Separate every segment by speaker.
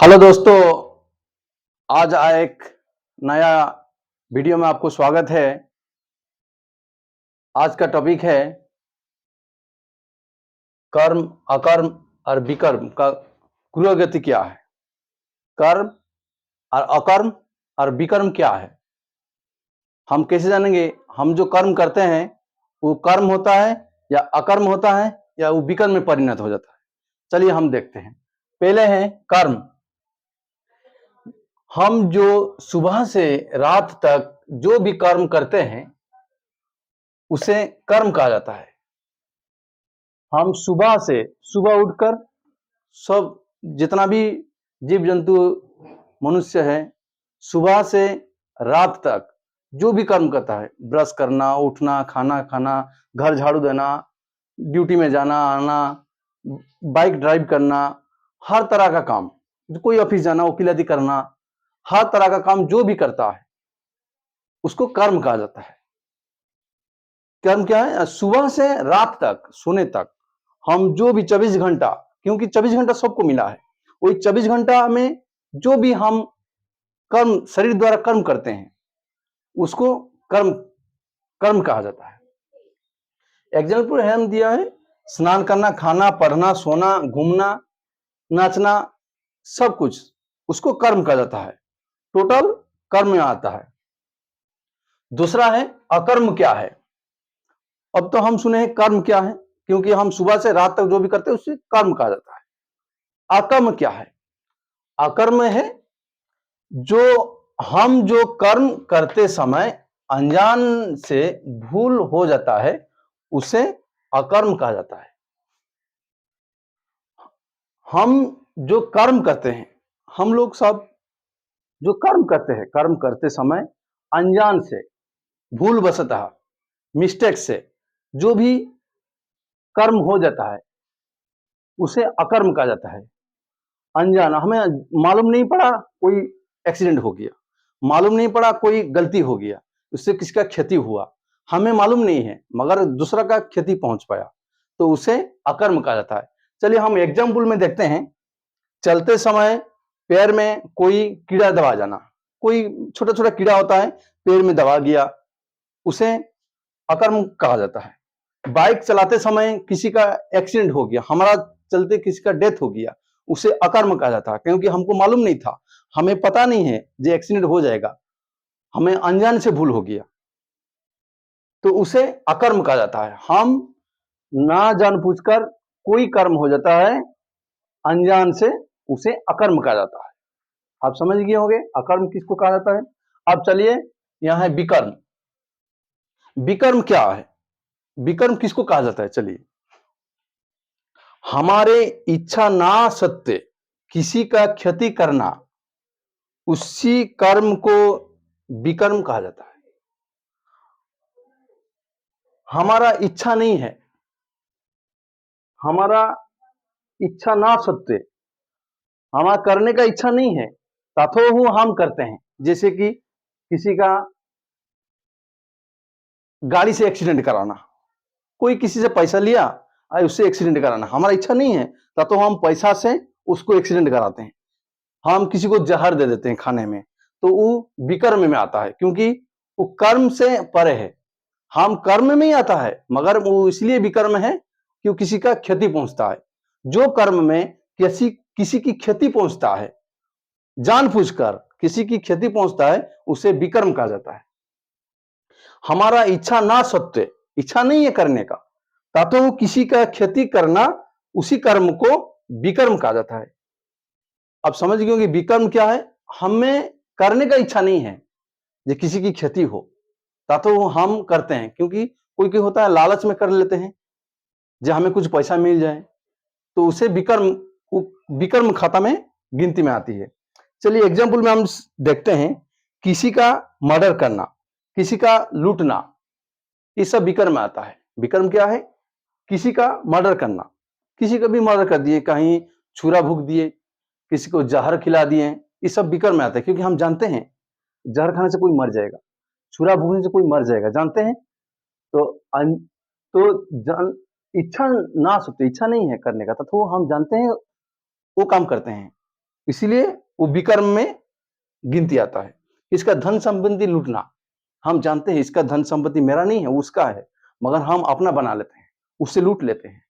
Speaker 1: Hello दोस्तों, आज आया एक नया वीडियो में आपको स्वागत है। आज का टॉपिक है कर्म, अकर्म और विकर्म का क्रियागति क्या है। कर्म और अकर्म और विकर्म क्या है, हम कैसे जानेंगे। हम जो कर्म करते हैं वो कर्म होता है या अकर्म होता है या वो विकर्म में परिणत हो जाता है। चलिए हम देखते हैं। पहले है कर्म। हम जो सुबह से रात तक जो भी कर्म करते हैं उसे कर्म कहा जाता है। हम सुबह उठकर सब जितना भी जीव जंतु मनुष्य है, सुबह से रात तक जो भी कर्म करता है, ब्रश करना, उठना, खाना खाना, घर झाड़ू देना, ड्यूटी में जाना आना, बाइक ड्राइव करना, हर तरह का काम, कोई ऑफिस जाना, वकीलाती करना, हर तरह का काम जो भी करता है उसको कर्म कहा जाता है। कर्म क्या है? सुबह से रात तक सोने तक हम जो भी 24 घंटा, क्योंकि 24 घंटा सबको मिला है, वही 24 घंटा में जो भी हम कर्म शरीर द्वारा कर्म करते हैं उसको कर्म कर्म कहा जाता है। एग्जाम्पल हम दिया है, स्नान करना, खाना, पढ़ना, सोना, घूमना, नाचना, सब कुछ उसको कर्म कहा जाता है। टोटल कर्म में आता है। दूसरा है अकर्म। क्या है? अब तो हम सुने हैं कर्म क्या है, क्योंकि हम सुबह से रात तक जो भी करते हैं उसे कर्म कहा जाता है। अकर्म क्या है? अकर्म है जो कर्म करते समय अनजान से भूल हो जाता है उसे अकर्म कहा जाता है। हम जो कर्म करते हैं, हम लोग सब जो कर्म करते हैं, कर्म करते समय अनजान से, भूलवशतः, मिस्टेक से जो भी कर्म हो जाता है उसे अकर्म कहा जाता है। अनजान, हमें मालूम नहीं पड़ा कोई एक्सीडेंट हो गया, मालूम नहीं पड़ा कोई गलती हो गया, उससे किसका क्षति हुआ, हमें मालूम नहीं है, मगर दूसरा का क्षति पहुंच पाया, तो उसे अकर्म कहा जाता है। चलिए हम एग्जाम्पल में देखते हैं। चलते समय पैर में कोई कीड़ा दबा जाना, कोई छोटा छोटा कीड़ा होता है, पैर में दबा गया, उसे अकर्म कहा जाता है। बाइक चलाते समय किसी का एक्सीडेंट हो गया, हमारा चलते किसी का डेथ हो गया, उसे अकर्म कहा जाता है, क्योंकि हमको मालूम नहीं था, हमें पता नहीं है जो एक्सीडेंट हो जाएगा, हमें अनजान से भूल हो गया, तो उसे अकर्म कहा जाता है। हम ना जानबूझकर कोई कर्म हो जाता है अनजान से, उसे अकर्म कहा जाता है। आप समझ गए होंगे अकर्म किसको कहा जाता है। अब चलिए, यहां है विकर्म। विकर्म क्या है? विकर्म किसको कहा जाता है? चलिए, हमारे इच्छा ना सत्त्वे किसी का क्षति करना, उसी कर्म को विकर्म कहा जाता है। हमारा इच्छा नहीं है, हमारा इच्छा ना सत्त्वे, हमारा करने का इच्छा नहीं है, तथोहु हम करते हैं। जैसे कि किसी का गाड़ी से एक्सीडेंट कराना, कोई किसी से पैसा लिया और उससे एक्सीडेंट कराना, हमारा इच्छा नहीं है, तथो हम पैसा से उसको एक्सीडेंट कराते हैं। हम किसी को जहर दे देते हैं खाने में, तो वो विकर्म में आता है, क्योंकि वो कर्म से परे है। हम कर्म में ही आता है, मगर वो इसलिए विकर्म है कि वो किसी का क्षति पहुंचता है। जो कर्म में किसी किसी की क्षति पहुंचता है, जानबूझकर किसी की क्षति पहुंचता है, उसे विकर्म कहा जाता है। हमारा इच्छा ना सत्त्वे, इच्छा नहीं है करने का, तो वो किसी का क्षति करना, उसी कर्म को विकर्म कहा जाता है। अब समझ गए कि विकर्म क्या है। हमें करने का इच्छा नहीं है जो किसी की क्षति हो, तो वो हम करते हैं, क्योंकि कोई कोई होता है लालच में कर लेते हैं, जो हमें कुछ पैसा मिल जाए, तो उसे विकर्म खाता में गिनती में आती है। चलिए एग्जाम्पल में हम देखते हैं। किसी का मर्डर करना, किसी का लूटना, ये सब विकर्म में आता है। विकर्म क्या है? किसी का मर्डर करना, किसी का भी मर्डर कर दिए, कहीं छुरा भूक दिए, किसी को जहर खिला दिए, ये सब विकर्म में आता है, क्योंकि हम जानते हैं जहर खाने से कोई मर जाएगा, छुरा भूकने से कोई मर जाएगा, जानते हैं। तो तो इच्छा ना सोते, इच्छा नहीं है करने का, तो हम जानते हैं वो काम करते हैं। इसीलिए वो विकर्म में गिनती आता है। इसका धन संपत्ति लूटना, हम जानते हैं इसका धन संपत्ति मेरा नहीं है, उसका है, मगर हम अपना बना लेते हैं, उससे लूट लेते हैं।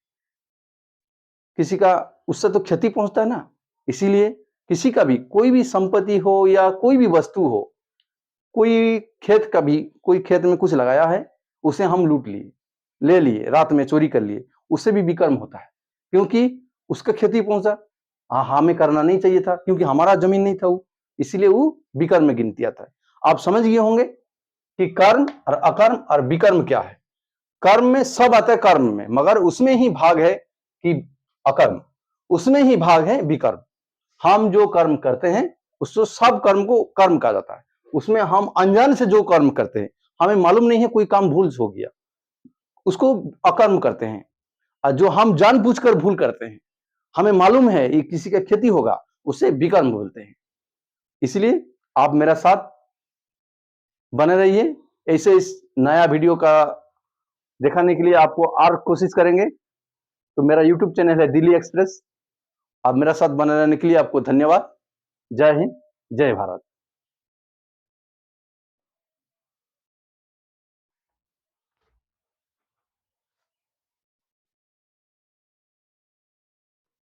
Speaker 1: किसी का उससे तो क्षति पहुंचता है ना। इसीलिए किसी का भी कोई भी संपत्ति हो या कोई भी वस्तु हो, कोई खेत का भी, कोई खेत में कुछ लगाया है, उसे हम लूट लिए, ले लिए, रात में चोरी कर लिए, उससे भी विकर्म होता है, क्योंकि उसका क्षति पहुंचा। हमें करना नहीं चाहिए था, क्योंकि हमारा जमीन नहीं था वो, इसीलिए वो विकर्म में गिनती आता है। आप समझ गए होंगे कि कर्म और अकर्म और विकर्म क्या है। कर्म में सब आता है कर्म में, मगर उसमें ही भाग है कि अकर्म, उसमें ही भाग है विकर्म। हम जो कर्म करते हैं उसको, सब कर्म को कर्म कहा जाता है। उसमें हम अनजान से जो कर्म करते हैं, हमें मालूम नहीं है कोई काम भूल हो गया, उसको अकर्म करते हैं। और जो हम जानबूझकर भूल करते हैं, हमें मालूम है ये किसी का क्षति होगा, उसे विकर्म बोलते हैं। इसलिए आप मेरा साथ बने रहिए, ऐसे इस नया वीडियो का दिखाने के लिए आपको और कोशिश करेंगे। तो मेरा यूट्यूब चैनल है दिल्ली एक्सप्रेस। आप मेरा साथ बने रहने के लिए आपको धन्यवाद। जय हिंद, जय भारत।